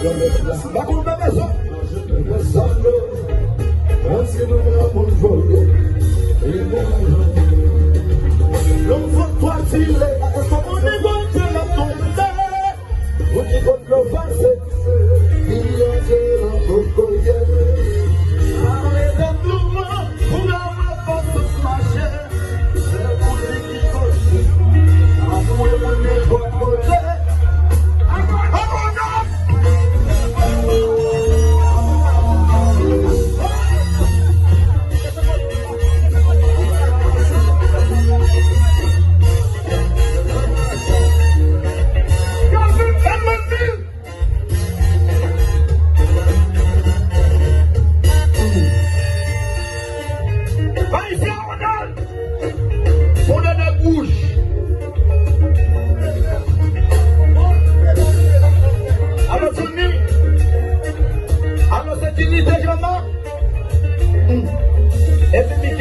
La combinaison, le sang, ainsi nous avons joué. Et l'enfant toi il est, on est bon de la tombe, on est bon de le passé, il y a de la cocotte. Allez dans tout le monde, on a la force de marcher, c'est pour les qui cochent, amour et mon écho à côté. Alors c'est une idée, et puis,